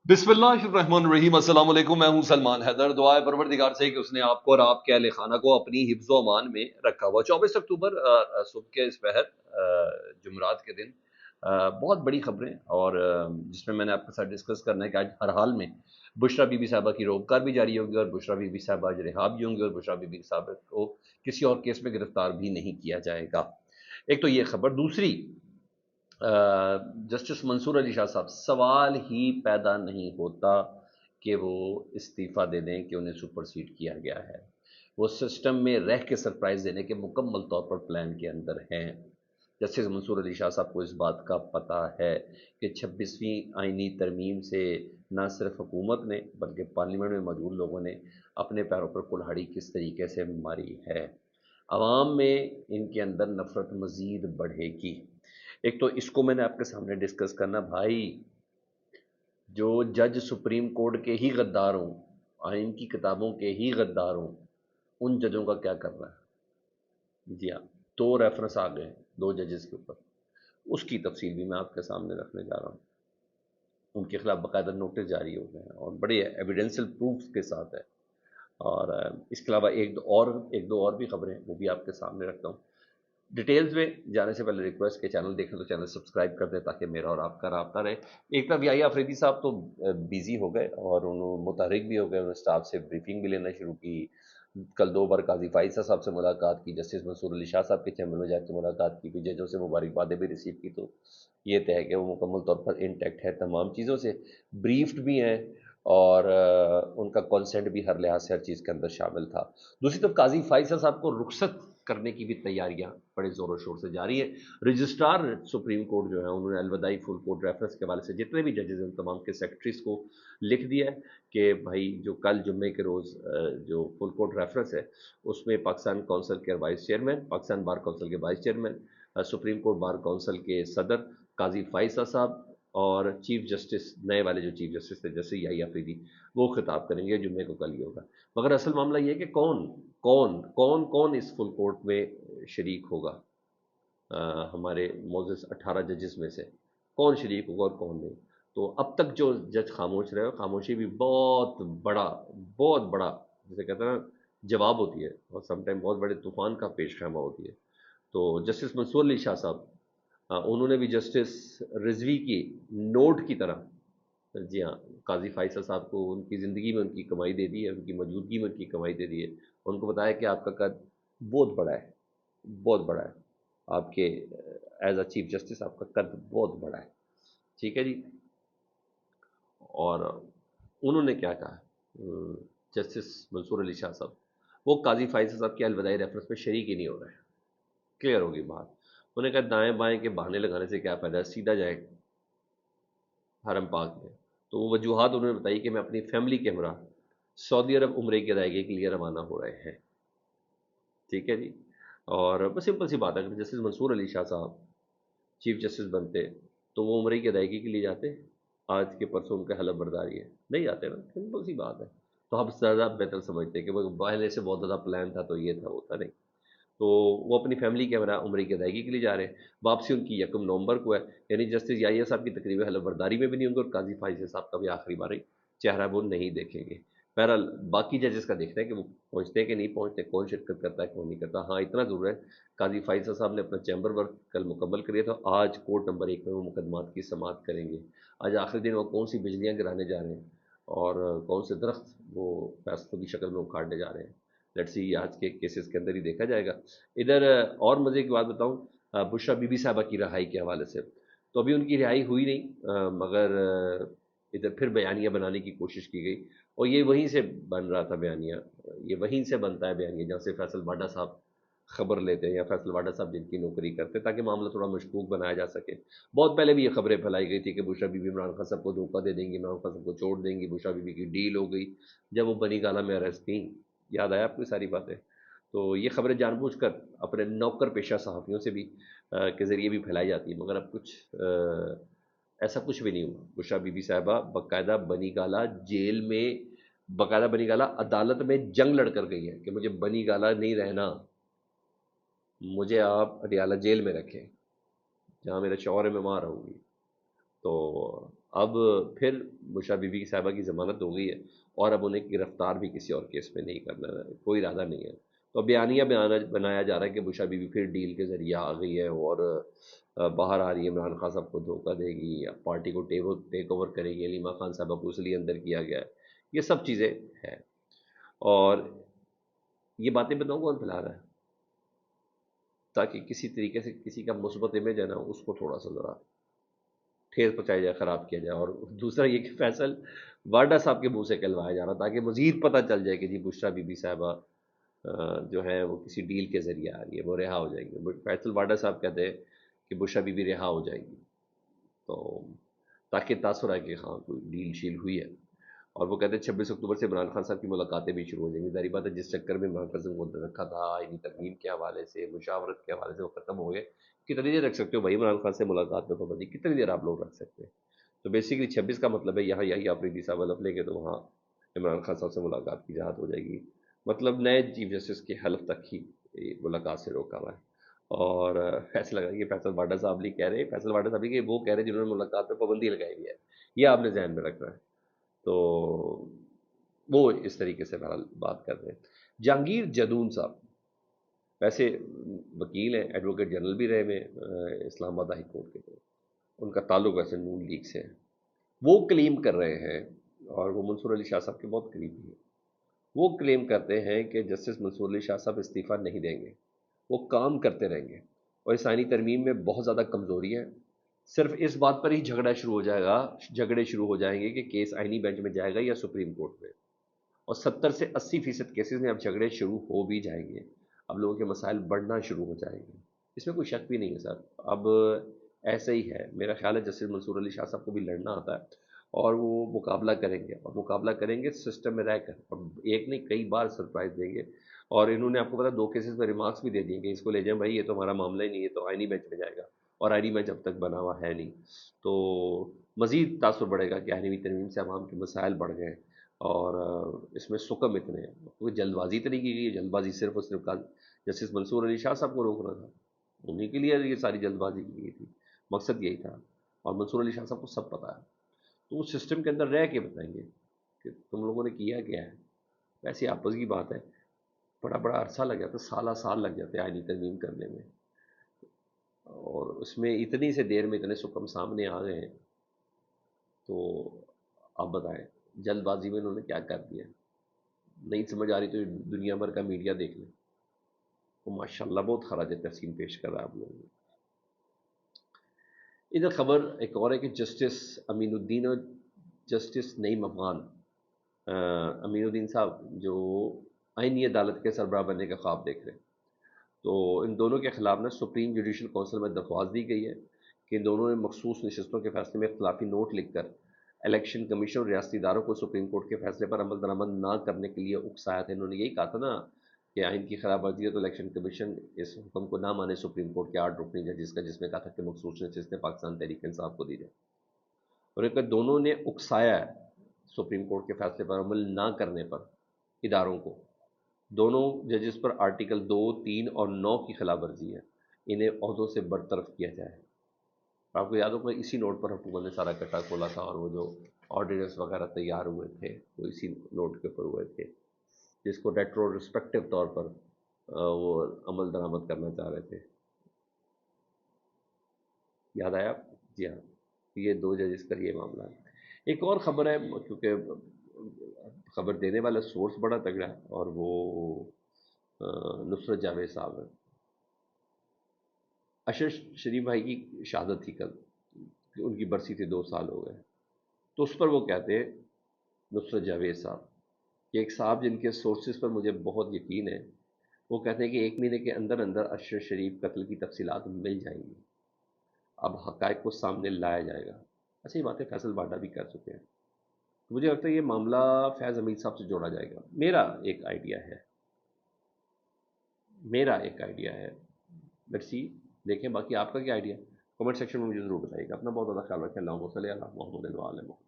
बिस्मिल्लाहिर्रहमानिर्रहीम। अस्सलाम वालेकुम। मैं हूं सलमान हैदर। दुआ है परवरदिगार से कि उसने आपको और आपके अहले खाना को अपनी हिफ्ज़ व अमान में रखा हुआ। 24 अक्टूबर सुबह के इस पहर जुमरात के दिन बहुत बड़ी खबरें और जिसमें मैंने आपके साथ डिस्कस करना है कि आज हर हाल में बुशरा बीबी साहबा की रोबकार भी जारी होगी और बुशरा बीबी साहबा आज रिहा भी होंगी और बुशरा बीबी साहबा को किसी और केस में गिरफ्तार भी नहीं किया जाएगा। एक तो ये खबर। दूसरी, जस्टिस मंसूर अली शाह साहब, सवाल ही पैदा नहीं होता कि वो इस्तीफ़ा दे दें कि उन्हें सुपरसीड किया गया है। वो सिस्टम में रह के सरप्राइज़ देने के मुकम्मल तौर पर प्लान के अंदर हैं। जस्टिस मंसूर अली शाह साहब को इस बात का पता है कि 26वीं आइनी तरमीम से न सिर्फ हुकूमत ने बल्कि पार्लियामेंट में मौजूद लोगों ने अपने पैरों पर कुल्हाड़ी किस तरीके से मारी है। अवाम में इनके अंदर नफ़रत मज़ीद बढ़ेगी। एक तो इसको मैंने आपके सामने डिस्कस करना भाई, जो जज सुप्रीम कोर्ट के ही गद्दार हों, आइन की किताबों के ही गद्दार हों, उन जजों का क्या करना है। जी हाँ, 2 रेफरेंस आ गए 2 जजेस के ऊपर, उसकी तफसील भी मैं आपके सामने रखने जा रहा हूँ। उनके खिलाफ बाकायदा नोटिस जारी हो गए हैं और बड़े एविडेंशियल प्रूफ के साथ है। और इसके अलावा एक दो और भी खबरें वो भी आपके सामने रखता हूँ। डिटेल्स में जाने से पहले रिक्वेस्ट के चैनल देखें तो चैनल सब्सक्राइब कर दें ताकि मेरा और आपका राब्ता रहे। एक तरफ याहिया अफरीदी साहब तो बिजी हो गए और उन्होंने मुतहरिक भी हो गए, उन्होंने स्टाफ से ब्रीफिंग भी लेना शुरू की। कल 2 बार काजी फाइसा साहब से मुलाकात की, जस्टिस मंसूर अली शाह साहब के चैम्बर में जाकर मुलाकात की, फिर जजों से मुबारकबादें भी रिसीव की। तो ये तय है कि वो मुकम्मल तौर पर इंटैक्ट है तमाम चीज़ों से, ब्रीफ्ड भी हैं और उनका कॉन्सेंट भी हर लिहाज से हर चीज़ के अंदर शामिल था। दूसरी तरफ काजी फाइसा साहब को रुखसत करने की भी तैयारियां बड़े ज़ोरों शोर से जारी है। रजिस्ट्रार सुप्रीम कोर्ट जो है उन्होंने अलवदाई फुल कोर्ट रेफरेंस के हवाले से जितने भी जजेस हैं उन तमाम के सेक्रेटरीज को लिख दिया है कि भाई जो कल जुम्मे के रोज़ जो फुल कोर्ट रेफरेंस है उसमें पाकिस्तान काउंसिल के vice chairman, Pakistan bar council के vice chairman, supreme court bar council के सदर काजी फाइसा साहब और चीफ जस्टिस, नए वाले जो चीफ जस्टिस थे जैसे याहिया अफरीदी, वो खिताब करेंगे। जुम्मे को कल ही होगा। मगर असल मामला ये है कि कौन कौन कौन कौन इस फुल कोर्ट में शरीक होगा। हमारे मोजस 18 जजेस में से कौन शरीक होगा और कौन नहीं। तो अब तक जो जज खामोश रहे, खामोशी भी बहुत बड़ा जैसे कहते हैं ना जवाब होती है और समटाइम बहुत बड़े तूफान का पेश खैमा होती है। तो जस्टिस मंसूर अली शाह साहब, उन्होंने भी जस्टिस रिजवी की नोट की तरह, जी हाँ, काजी फाइसा साहब को उनकी ज़िंदगी में उनकी कमाई दे दी है, उनकी मौजूदगी में उनकी कमाई दे दी है। उनको बताया कि आपका कद बहुत बड़ा है, बहुत बड़ा है। आपके एज अ चीफ जस्टिस आपका कद बहुत बड़ा है। ठीक है जी। और उन्होंने क्या कहा, जस्टिस मंसूर अली शाह साहब, वो काजी फाइसा साहब के अलविदाई रेफरेंस में शरीक ही नहीं हो रहे हैं। क्लियर होगी बात। उन्होंने कहा दाएं बाएं के बहाने लगाने से क्या फ़ायदा है, सीधा जाए हरम पाक में। तो वो वजूहात उन्होंने बताई कि मैं अपनी फैमिली के हमरा सऊदी अरब उम्रे की अदायगी के लिए रवाना हो रहे हैं। ठीक है जी। और बस सिंपल सी बात है, अगर जस्टिस मंसूर अली शाह साहब चीफ जस्टिस बनते तो वो उम्रे की अदायगी के लिए जाते। आज के परसों उनका हलफ बर्दारी है, नहीं जाते ना, सिंपल सी बात है। तो हम ज़्यादा बेहतर समझते हैं कि वो पहले से बहुत ज़्यादा प्लान था तो ये था वो था नहीं। तो वो अपनी फैमिली के हमरा उम्र की अदायगी के लिए जा रहे हैं। वापसी उनकी 1 नवंबर को है, यानी जस्टिस याहिया साहब की तकरीबन हलफ बर्दारी में भी नहीं होंगे और काजी फाइज साहब का भी आखिरी बारी चेहरा वो नहीं देखेंगे। बहरहाल बाकी जजेस का देखना है कि वो पहुंचते हैं कि नहीं पहुंचते, कौन शिरकत करता है कौन नहीं करता। हाँ, इतना ज़रूर है, काजी फाइजा साहब ने अपना चैम्बर वर्क कल मुकम्मल कर लिया था। आज कोर्ट नंबर 1 में वो मुकदमात की समाअत करेंगे। आज आखिरी दिन वो कौन सी बिजलियाँ गिराने जा रहे हैं और कौन से दरख्त वो फैसलों की शक्ल में उखाड़ने जा रहे हैं, लेट्स सी, आज के केसेस के अंदर ही देखा जाएगा। इधर और मज़े की बात बताऊं, बुशरा बीबी साहबा की रिहाई के हवाले से, तो अभी उनकी रिहाई हुई नहीं, मगर इधर फिर बयानिया बनाने की कोशिश की गई और ये वहीं से बन रहा था बयानिया, ये वहीं से बनता है बयानिया जहाँ से फैसल वाडा साहब खबर लेते हैं या फैसल वाडा साहब जिनकी नौकरी करते हैं, ताकि मामला थोड़ा मशकूक बनाया जा सके। बहुत पहले भी ये खबरें फैलाई गई थी कि बुशरा बीबी इमरान खान साहब को धोखा दे देंगी, इमरान खान साहब को छोड़ देंगी, बुशरा बीबी की डील हो गई जब वो बनी गाला में अरेस्ट थी। याद आया आपको ये सारी बातें। तो ये खबरें जानबूझकर अपने नौकर पेशा सहाफ़ियों से भी के ज़रिए भी फैलाई जाती है, मगर अब कुछ ऐसा कुछ भी नहीं हुआ। बुशरा बीबी साहिबा बाकायदा बनी गाला जेल में, बाकायदा बनी गाला अदालत में जंग लड़ कर गई है कि मुझे बनी गाला नहीं रहना, मुझे आप अडियाला जेल में रखें, जहाँ मेरा शौहर है मैं वहाँ रहूँगी। तो اب پھر بشرا بی بی صاحبہ کی ضمانت ہو گئی ہے، اور اب انہیں گرفتار بھی کسی اور کیس میں نہیں کرنا ہے، کوئی ارادہ نہیں ہے۔ تو بیانیہ بنایا جا رہا ہے کہ بشرا بی بی پھر ڈیل کے ذریعے آ گئی ہے اور باہر آ رہی ہے، عمران خان صاحب کو دھوکہ دے گی یا پارٹی کو ٹیک اوور کرے گی، علیمہ خان صاحبہ کو اس لیے اندر کیا گیا ہے، یہ سب چیزیں ہیں۔ اور یہ باتیں بتاؤں کون پھیلا رہا ہے؟ تاکہ کسی طریقے سے کسی کا مثبت امیج ہے نا، اس کو تھوڑا سا ذرا ٹھیس پہنچایا جائے، خراب کیا جائے۔ اور دوسرا یہ کہ فیصل وارڈا صاحب کے منہ سے کہلوایا جا رہا تاکہ مزید پتہ چل جائے کہ جی بشرا بی بی صاحبہ جو ہے وہ کسی ڈیل کے ذریعے آ رہی ہے، وہ رہا ہو جائیں گے۔ فیصل وارڈا صاحب کہتے ہیں کہ بشرا بی بی رہا ہو جائے گی، تو تاکہ تاثر آئے کہ ہاں کوئی ڈیل شیل ہوئی ہے۔ اور وہ کہتے ہیں 26 اکتوبر سے عمران خان صاحب کی ملاقاتیں بھی شروع ہو جائیں گی۔ ظاہری بات ہے جس چکر میں عمران خان صاحب کو رکھا تھا آئینی ترمیم کے حوالے سے، مشاورت کے حوالے سے، وہ ختم ہو گئے۔ کتنی دیر رکھ سکتے ہو بھائی عمران خان سے ملاقات میں پابندی؟ کتنی دیر آپ لوگ رکھ سکتے ہیں؟ تو بیسیکلی 26 کا مطلب ہے یہاں یہی آفریدی صاحب حلف لیں گے تو وہاں عمران خان صاحب سے ملاقات کی اجازت ہو جائے گی، مطلب نئے چیف جسٹس کے حلف تک ہی ملاقات سے روکا ہوا ہے۔ اور فیصلہ یہ فیصل واڈا صاحب نہیں کہہ رہے، فیصل واڈا صاحب کہ وہ کہہ رہے جنہوں نے ملاقات پہ پابندی لگائی ہوئی ہے، یہ آپ نے ذہن میں رکھنا ہے۔ تو وہ اس طریقے سے بہرحال بات کر رہے ہیں۔ جہانگیر جدون صاحب ویسے وکیل ہیں، ایڈوکیٹ جنرل بھی رہے ہوئے اسلام آباد ہائی کورٹ کے، ان کا تعلق ویسے نون لیگ سے ہے۔ وہ کلیم کر رہے ہیں، اور وہ منصور علی شاہ صاحب کے بہت قریبی ہیں، وہ کلیم کرتے ہیں کہ جسٹس منصور علی شاہ صاحب استعفیٰ نہیں دیں گے، وہ کام کرتے رہیں گے، اور اس آئینی ترمیم میں بہت زیادہ کمزوری ہے۔ صرف اس بات پر ہی جھگڑے شروع ہو جائیں گے کہ کیس آئینی بینچ میں جائے گا یا سپریم کورٹ میں، اور 70 سے 80% کیسز میں اب جھگڑے شروع ہو بھی جائیں گے، اب لوگوں کے مسائل بڑھنا شروع ہو جائیں گے، اس میں کوئی شک بھی نہیں ہے سر۔ اب ایسا ہی ہے، میرا خیال ہے جسٹس منصور علی شاہ صاحب کو بھی لڑنا آتا ہے، اور وہ مقابلہ کریں گے، اور مقابلہ کریں گے سسٹم میں رہ کر، اور ایک نہیں کئی بار سرپرائز دیں گے۔ اور انہوں نے آپ کو پتا 2 کیسز میں ریمارکس بھی دے دیے کہ اس کو لے جائیں بھائی، یہ تو ہمارا معاملہ ہی نہیں ہے، تو آئینی بینچ میں جائے گا، اور آئینی بینچ اب تک بنا ہوا ہے نہیں۔ تو مزید تاثر بڑھے گا کہ آئینی ترمیم سے عوام کے مسائل بڑھ گئے، اور اس میں سکم اتنے ہیں، کوئی جلد بازی تو نہیں کی گئی، جلد بازی صرف اور صرف جسٹس منصور علی شاہ صاحب کو روکنا تھا، انہیں کے لیے یہ ساری جلد بازی کی گئی تھی، مقصد یہی تھا، اور منصور علی شاہ صاحب کو سب پتہ ہے۔ تو وہ سسٹم کے اندر رہ کے بتائیں گے کہ تم لوگوں نے کیا کیا ہے۔ ویسے آپس کی بات ہے، بڑا بڑا عرصہ لگ جاتا ہے، سالہ سال لگ جاتے ہیں آئینی ترمیم کرنے میں، اور اس میں اتنی سے دیر میں اتنے سکم سامنے آ گئے ہیں، تو آپ بتائیں جلد بازی میں انہوں نے کیا کر دیا؟ نہیں سمجھ آ رہی تو دنیا بھر کا میڈیا دیکھ لیں، وہ ماشاء اللہ بہت خراج تحسین پیش کر رہا ہے آپ لوگوں کو۔ ادھر خبر ایک اور ہے کہ جسٹس امین الدین اور جسٹس نعیم افغان، امین الدین صاحب جو آئینی عدالت کے سربراہ بننے کا خواب دیکھ رہے ہیں، تو ان دونوں کے خلاف نا سپریم جوڈیشل کونسل میں درخواست دی گئی ہے کہ ان دونوں نے مخصوص نشستوں کے فیصلے میں اختلافی نوٹ لکھ کر الیکشن کمیشن اور ریاستی اداروں کو سپریم کورٹ کے فیصلے پر عمل درآمد نہ کرنے کے لیے اکسایا تھا۔ انہوں نے یہی کہا تھا نا کہ آئین کی خلاف ورزی ہے تو الیکشن کمیشن اس حکم کو نہ مانے، سپریم کورٹ کے 8 رکنی ججز کا، جس میں کہا تھا کہ مخصوص نشستیں پاکستان تحریک انصاف کو دی جائے، اور ایک دونوں نے اکسایا ہے سپریم کورٹ کے فیصلے پر عمل نہ کرنے پر اداروں کو۔ دونوں ججز پر آرٹیکل 2، 3 اور 9 کی خلاف ورزی ہے، انہیں عہدوں سے برطرف کیا جائے۔ آپ کو یاد ہوگا اسی نوٹ پر حکومت نے سارا کٹا کھولا تھا، اور وہ جو آرڈیننس وغیرہ تیار ہوئے تھے وہ اسی نوٹ کے اوپر ہوئے تھے، جس کو ریٹرو رسپیکٹو طور پر وہ عمل درآمد کرنا چاہ رہے تھے۔ یاد آیا؟ جی ہاں، یہ 2 ججز کا یہ معاملہ ہے۔ ایک اور خبر ہے، کیونکہ خبر دینے والا سورس بڑا تگڑا ہے، اور وہ نصرت جاوید صاحب ہیں۔ اشرف شریف بھائی کی شہادت تھی کل، ان کی برسی تھی، 2 سال ہو گئے، تو اس پر وہ کہتے ہیں نصرت جاوید صاحب کہ ایک صاحب جن کے سورسز پر مجھے بہت یقین ہے، وہ کہتے ہیں کہ 1 مہینے کے اندر اندر اشرف شریف قتل کی تفصیلات مل جائیں گی، اب حقائق کو سامنے لایا جائے گا۔ اچھا یہ باتیں فیصل باڈا بھی کر چکے ہیں، مجھے لگتا ہے یہ معاملہ فیض حمید صاحب سے جوڑا جائے گا۔ میرا ایک آئیڈیا ہے، لیٹس سی، دیکھیں باقی آپ کا کیا آئیڈیا ہے، کمنٹ سیکشن میں مجھے ضرور بتائیے گا۔ اپنا بہت زیادہ خیال رکھیں، اللہم صلی علی محمد و علی محمد۔